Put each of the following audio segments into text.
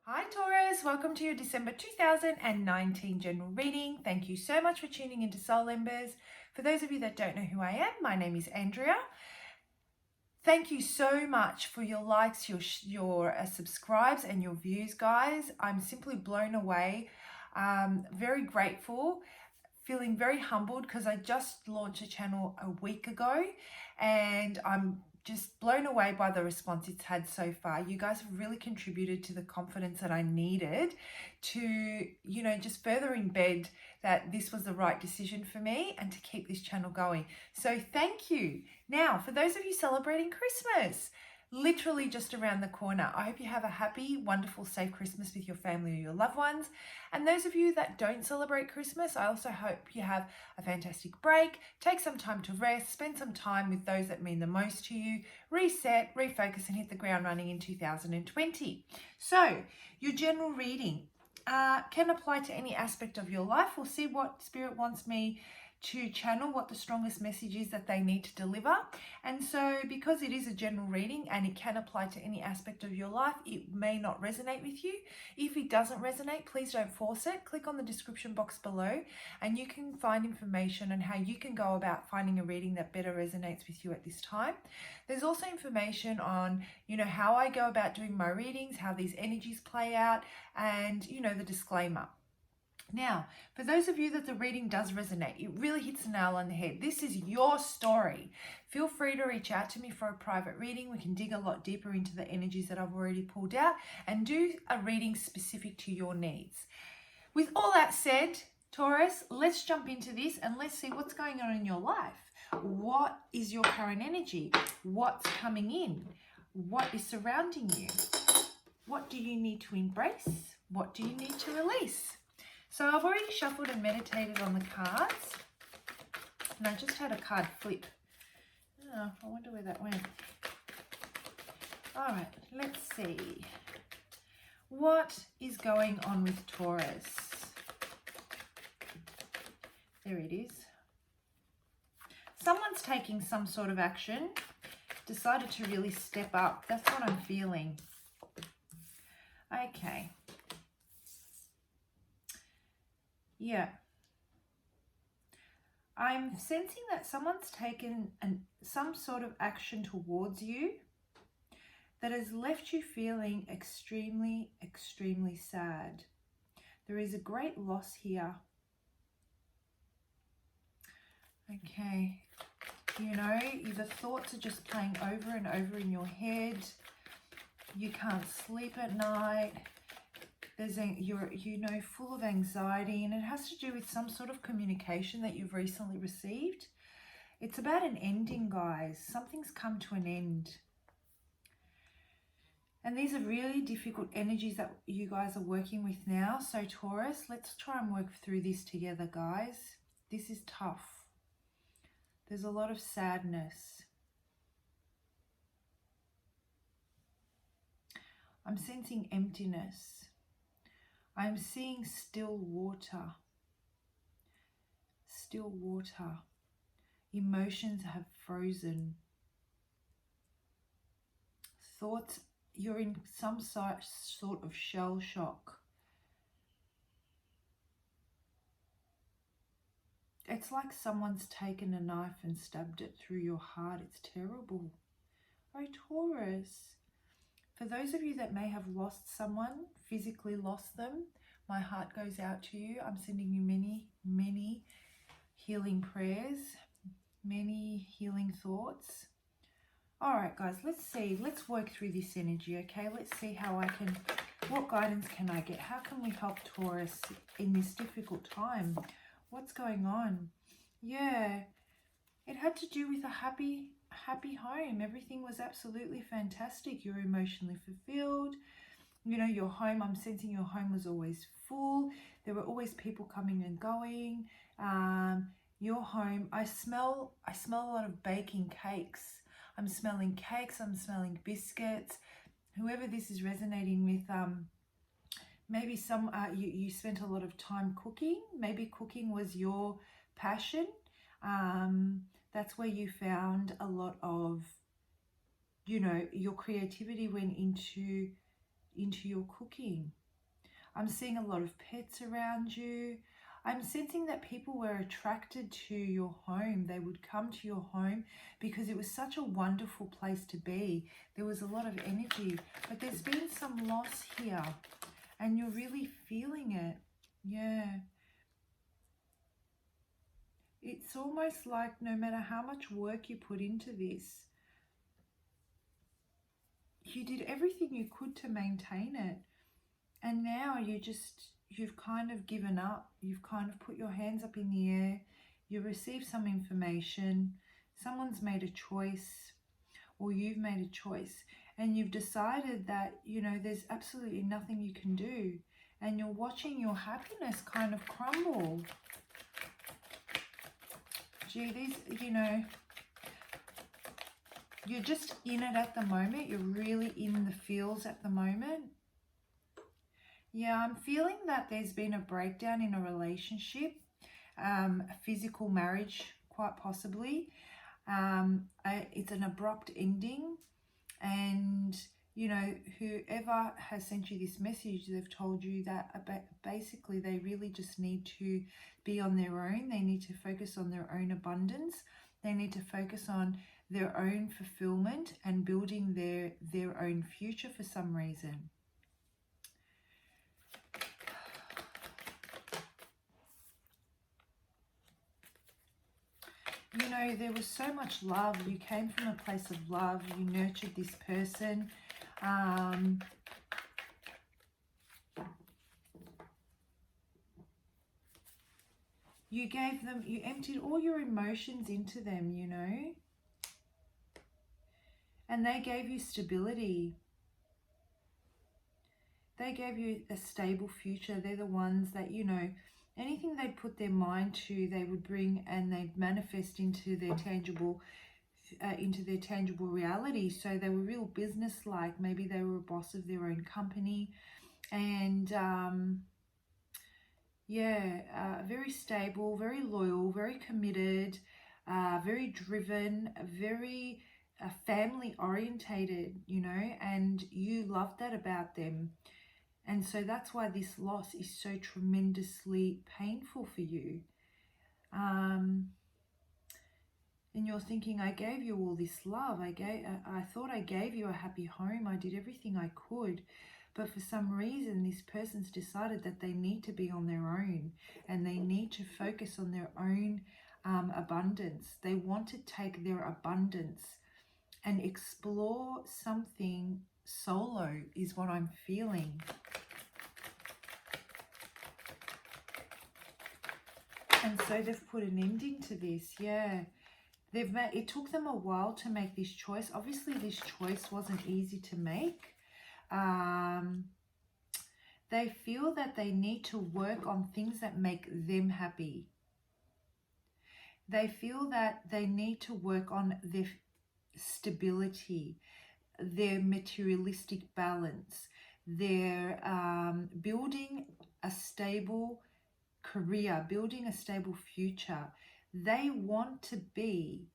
Hi Taurus, welcome to your December 2019 general reading. Thank you so much for tuning into Soul Embers. For those of you that don't know who I am, my name is Andrea. Thank you so much for your likes, your subscribes and your views, guys. I'm simply blown away, very grateful, feeling very humbled because I just launched a channel a week ago and I'm just blown away by the response it's had so far. You guys have really contributed to the confidence that I needed to, just further embed that this was the right decision for me and to keep this channel going. So thank you. Now, for those of you celebrating Christmas, literally just around the corner, I hope you have a happy, wonderful, safe Christmas with your family or your loved ones. And those of you that don't celebrate Christmas, I also hope you have a fantastic break, take some time to rest, spend some time with those that mean the most to you, reset, refocus, and hit the ground running in 2020. So, your general reading can apply to any aspect of your life. We'll see what Spirit wants me to channel, what the strongest message is that they need to deliver. And so because it is a general reading and it can apply to any aspect of your life, it may not resonate with you. If it doesn't resonate, please don't force it. Click on the description box below and you can find information on how you can go about finding a reading that better resonates with you at this time. There's also information on, how I go about doing my readings, how these energies play out, and, the disclaimer. Now, for those of you that the reading does resonate, it really hits the nail on the head. This is your story. Feel free to reach out to me for a private reading. We can dig a lot deeper into the energies that I've already pulled out and do a reading specific to your needs. With all that said, Taurus, let's jump into this and let's see what's going on in your life. What is your current energy? What's coming in? What is surrounding you? What do you need to embrace? What do you need to release? So I've already shuffled and meditated on the cards, and I just had a card flip. Oh, I wonder where that went. All right, let's see. What is going on with Taurus? There it is. Someone's taking some sort of action, decided to really step up. That's what I'm feeling. Okay. Yeah. I'm sensing that someone's taken some sort of action towards you that has left you feeling extremely, extremely sad. There is a great loss here. Okay. The thoughts are just playing over and over in your head. You can't sleep at night. You're full of anxiety, and it has to do with some sort of communication that you've recently received. It's about an ending, guys. Something's come to an end. And these are really difficult energies that you guys are working with now. So Taurus, let's try and work through this together, guys. This is tough. There's a lot of sadness. I'm sensing emptiness. I'm seeing still water. Still water. Emotions have frozen. Thoughts, you're in some sort of shell shock. It's like someone's taken a knife and stabbed it through your heart. It's terrible. Oh, Taurus. For those of you that may have lost someone, physically lost them, my heart goes out to you. I'm sending you many, many healing prayers, many healing thoughts. All right, guys, let's see. Let's work through this energy, okay? Let's see what guidance can I get? How can we help Taurus in this difficult time? What's going on? Yeah, it had to do with a happy home. Everything was absolutely fantastic. You're emotionally fulfilled. Your home, I'm sensing your home was always full. There were always people coming and going. Your home, I smell a lot of baking cakes. I'm smelling cakes, I'm smelling biscuits. Whoever this is resonating with, maybe you spent a lot of time cooking. Maybe cooking was your passion. That's where you found a lot of, your creativity went into into your cooking. I'm seeing a lot of pets around you. I'm sensing that people were attracted to your home. They would come to your home because it was such a wonderful place to be. There was a lot of energy, but there's been some loss here and you're really feeling it. Yeah. It's almost like no matter how much work you put into this, you did everything you could to maintain it. And now you've kind of given up. You've kind of put your hands up in the air. You received some information. Someone's made a choice, or you've made a choice. And you've decided that, you know, there's absolutely nothing you can do. And you're watching your happiness kind of crumble. Gee, these, you know, you're just in it at the moment. You're really in the feels at the moment. Yeah, I'm feeling that there's been a breakdown in a relationship, a physical marriage, quite possibly. It's an abrupt ending, and you know, whoever has sent you this message, they've told you that basically they really just need to be on their own. They need to focus on their own abundance. They need to focus on their own fulfillment and building their own future for some reason. You know, there was so much love. You came from a place of love. You nurtured this person. You gave them, you emptied all your emotions into them, you know. And they gave you stability. They gave you a stable future. They're the ones that, you know, anything they'd put their mind to, they would bring and they'd manifest into their tangible reality. So they were real business-like. Maybe they were a boss of their own company, and very stable, very loyal, very committed, very driven, very family orientated, you know, and you loved that about them. And so that's why this loss is so tremendously painful for you. And you're thinking, I gave you all this love. I thought I gave you a happy home. I did everything I could. But for some reason, this person's decided that they need to be on their own and they need to focus on their own abundance. They want to take their abundance and explore something solo is what I'm feeling. And so they've put an ending to this, yeah. It took them a while to make this choice. Obviously, this choice wasn't easy to make. They feel that they need to work on things that make them happy. They feel that they need to work on their stability, their materialistic balance, their building a stable career, building a stable future. They want to be,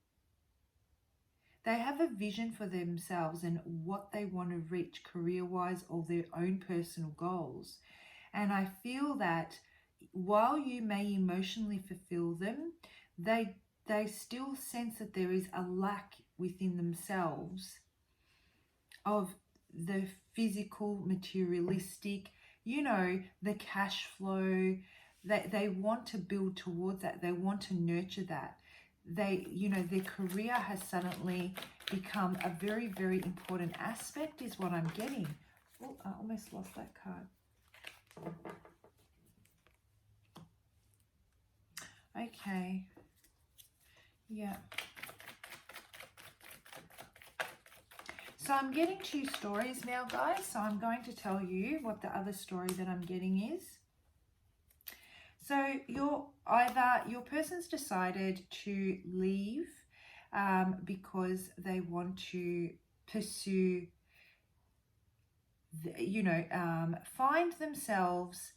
they have a vision for themselves and what they want to reach career-wise or their own personal goals. And I feel that while you may emotionally fulfill them, they still sense that there is a lack within themselves of the physical, materialistic, you know, the cash flow. They want to build towards that. They want to nurture that. They, you know, their career has suddenly become a very, very important aspect is what I'm getting. Oh, I almost lost that card. Okay. Yeah. So I'm getting two stories now, guys. So I'm going to tell you what the other story that I'm getting is. So your person's decided to leave because they want to pursue, find themselves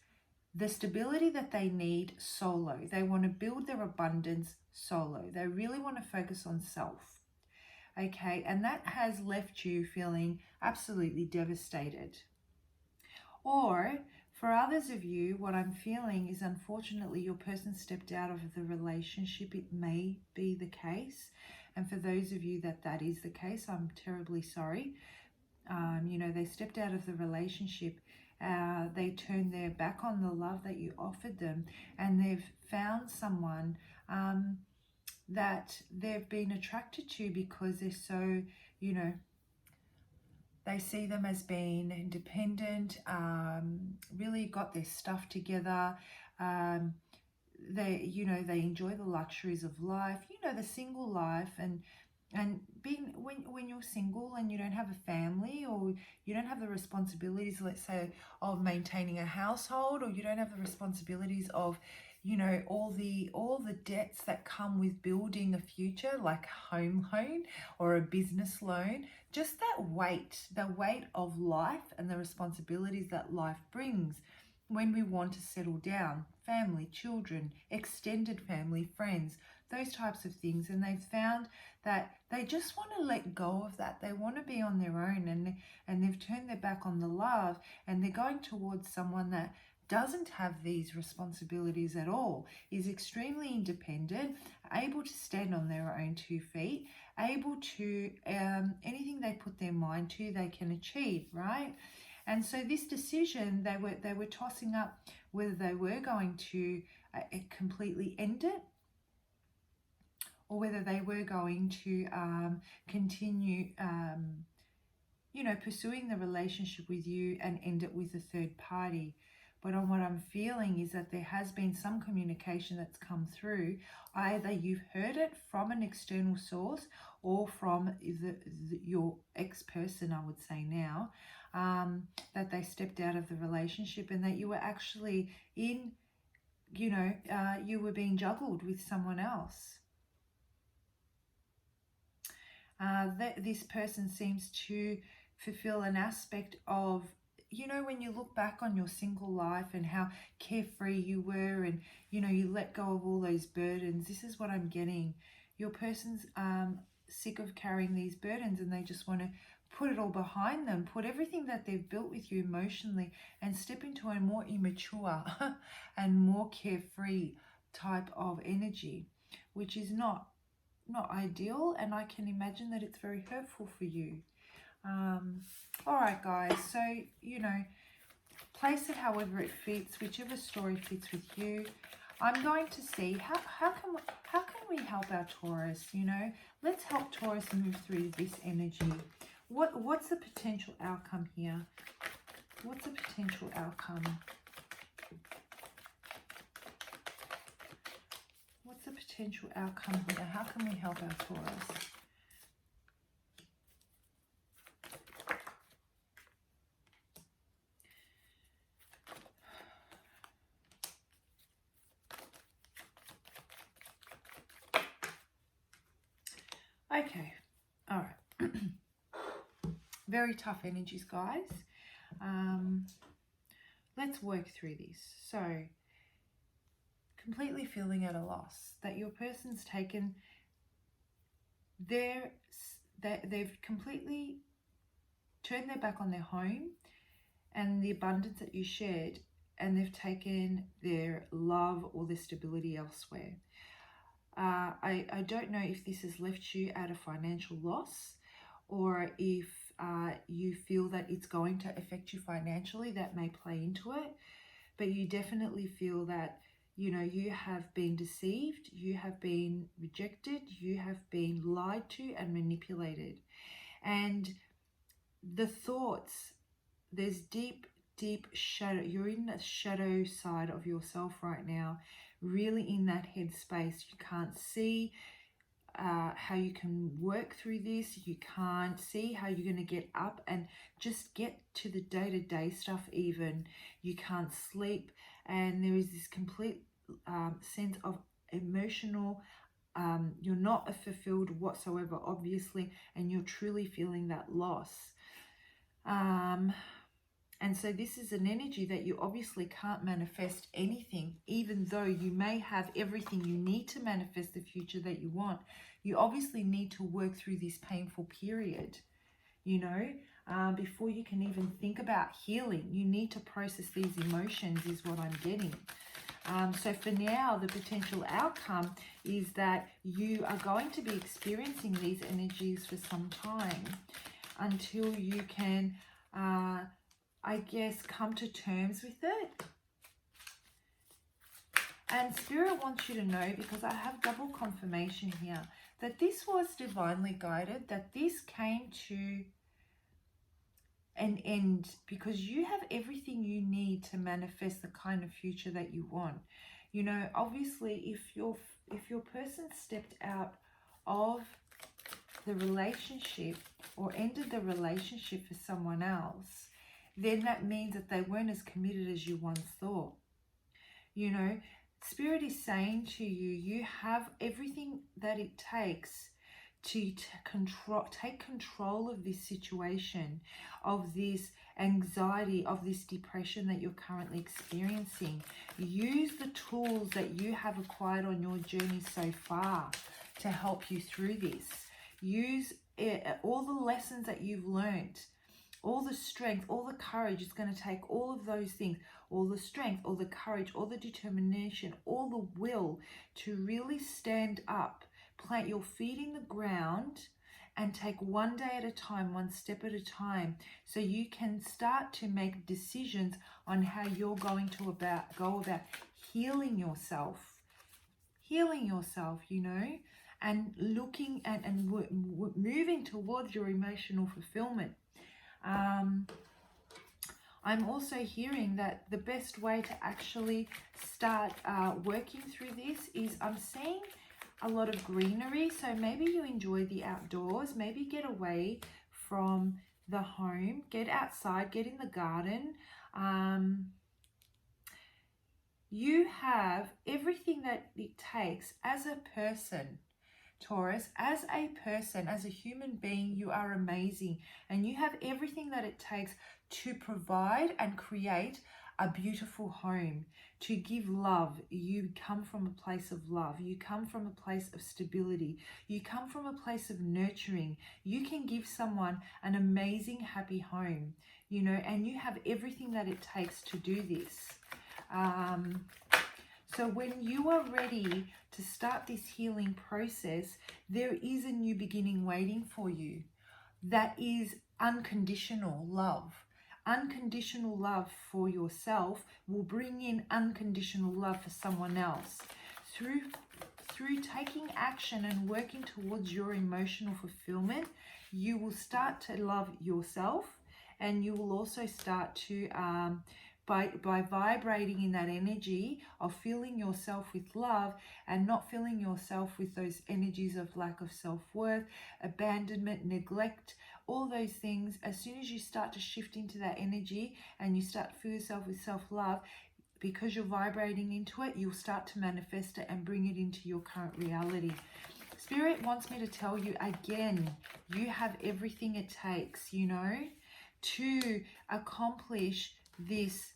the stability that they need solo. They want to build their abundance solo. They really want to focus on self. Okay, and that has left you feeling absolutely devastated. Or for others of you, what I'm feeling is unfortunately your person stepped out of the relationship. It may be the case. And for those of you that is the case, I'm terribly sorry. You know, they stepped out of the relationship. They turned their back on the love that you offered them, and they've found someone that they've been attracted to because they're so, you know, they see them as being independent, really got their stuff together. They, you know, they enjoy the luxuries of life, you know, the single life, and being when you're single and you don't have a family, or you don't have the responsibilities, let's say, of maintaining a household, or you don't have the responsibilities of, you know, all the debts that come with building a future, like a home loan or a business loan. Just that weight, the weight of life and the responsibilities that life brings when we want to settle down, family, children, extended family, friends, those types of things. And they've found that they just want to let go of that. They want to be on their own, and they've turned their back on the love, and they're going towards someone that doesn't have these responsibilities at all, is extremely independent, able to stand on their own 2 feet, able to, anything they put their mind to, they can achieve, right? And so this decision, they were tossing up whether they were going to completely end it, or whether they were going to continue, you know, pursuing the relationship with you and end it with a third party. But on what I'm feeling is that there has been some communication that's come through. Either you've heard it from an external source, or from your ex-person, I would say now, that they stepped out of the relationship, and that you were actually in, you know, you were being juggled with someone else. This person seems to fulfill an aspect of, you know, when you look back on your single life and how carefree you were, and, you know, you let go of all those burdens. This is what I'm getting. Your person's sick of carrying these burdens, and they just want to put it all behind them, put everything that they've built with you emotionally, and step into a more immature and more carefree type of energy, which is not ideal, and I can imagine that it's very hurtful for you. All right, guys, so, you know, place it however it fits, whichever story fits with you. I'm going to see how can we help our Taurus, you know? Let's help Taurus move through this energy. What's the potential outcome here? What's the potential outcome? What's the potential outcome here? How can we help our Taurus? Okay, all right. Very tough energies, guys. Let's work through this. So, completely feeling at a loss, that your person's taken they've completely turned their back on their home and the abundance that you shared, and they've taken their love or their stability elsewhere. I don't know if this has left you at a financial loss, or if you feel that it's going to affect you financially. That may play into it, but you definitely feel that, you know, you have been deceived, you have been rejected, you have been lied to and manipulated. And the thoughts, there's deep shadow. You're in the shadow side of yourself right now, really in that headspace. You can't see how you can work through this. You can't see how you're going to get up and just get to the day-to-day stuff even. You can't sleep, and there is this complete sense of emotional, you're not fulfilled whatsoever, obviously, and you're truly feeling that loss. And so this is an energy that you obviously can't manifest anything, even though you may have everything you need to manifest the future that you want. You obviously need to work through this painful period. you know. Before you can even think about healing, you need to process these emotions, is what I'm getting. So for now, the potential outcome is that you are going to be experiencing these energies for some time until you can, I guess, come to terms with it. And Spirit wants you to know, because I have double confirmation here, that this was divinely guided, that this came to an end because you have everything you need to manifest the kind of future that you want. You know, obviously, if your person stepped out of the relationship or ended the relationship for someone else, then that means that they weren't as committed as you once thought. You know, Spirit is saying to you, you have everything that it takes to take control of this situation, of this anxiety, of this depression that you're currently experiencing. Use the tools that you have acquired on your journey so far to help you through this. Use all the lessons that you've learned, all the strength, all the courage. It's going to take all of those things, all the strength, all the courage, all the determination, all the will to really stand up, plant your feet in the ground and take one day at a time, one step at a time, so you can start to make decisions on how you're going to go about healing yourself, you know, and looking at and moving towards your emotional fulfillment. I'm also hearing that the best way to actually start working through this is, I'm seeing a lot of greenery. So maybe you enjoy the outdoors, maybe get away from the home, get outside, get in the garden. You have everything that it takes as a person, Taurus, as a person, as a human being. You are amazing, and you have everything that it takes to provide and create a beautiful home, to give love. You come from a place of love. You come from a place of stability. You come from a place of nurturing. You can give someone an amazing, happy home, you know, and you have everything that it takes to do this. So when you are ready to start this healing process, there is a new beginning waiting for you. That is unconditional love. Unconditional love for yourself will bring in unconditional love for someone else. Through taking action and working towards your emotional fulfillment, you will start to love yourself, and you will also start to by vibrating in that energy of filling yourself with love and not filling yourself with those energies of lack of self-worth, abandonment, neglect, all those things. As soon as you start to shift into that energy and you start to fill yourself with self-love, because you're vibrating into it, you'll start to manifest it and bring it into your current reality. Spirit wants me to tell you again, you have everything it takes, you know, to accomplish this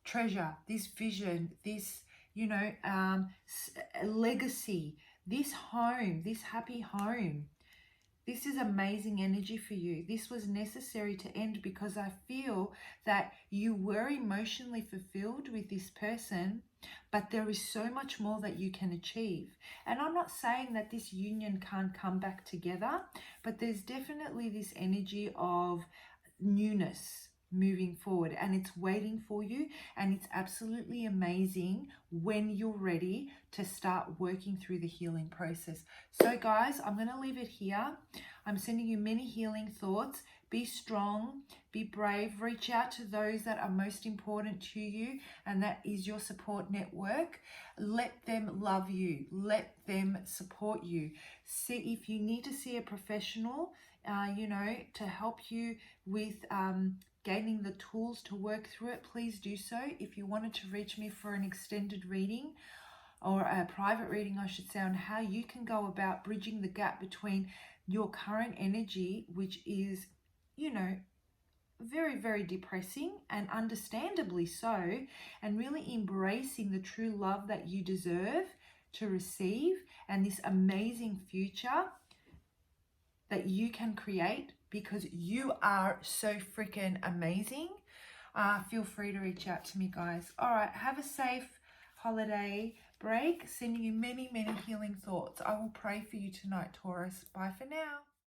treasure, this vision, this, you know, legacy, this home, this happy home. This is amazing energy for you. This was necessary to end because I feel that you were emotionally fulfilled with this person, but there is so much more that you can achieve. And I'm not saying that this union can't come back together, but there's definitely this energy of newness moving forward, and it's waiting for you, and it's absolutely amazing when you're ready to start working through the healing process. So guys, I'm going to leave it here. I'm sending you many healing thoughts. Be strong, be brave, reach out to those that are most important to you, and that is your support network. Let them love you, let them support you. See if you need to see a professional, you know, to help you with gaining the tools to work through it, please do so. If you wanted to reach me for an extended reading, or a private reading I should say, on how you can go about bridging the gap between your current energy, which is, you know, very, very depressing, and understandably so, and really embracing the true love that you deserve to receive, and this amazing future that you can create because you are so freaking amazing. Feel free to reach out to me, guys. All right, have a safe holiday break. Sending you many, many healing thoughts. I will pray for you tonight, Taurus. Bye for now.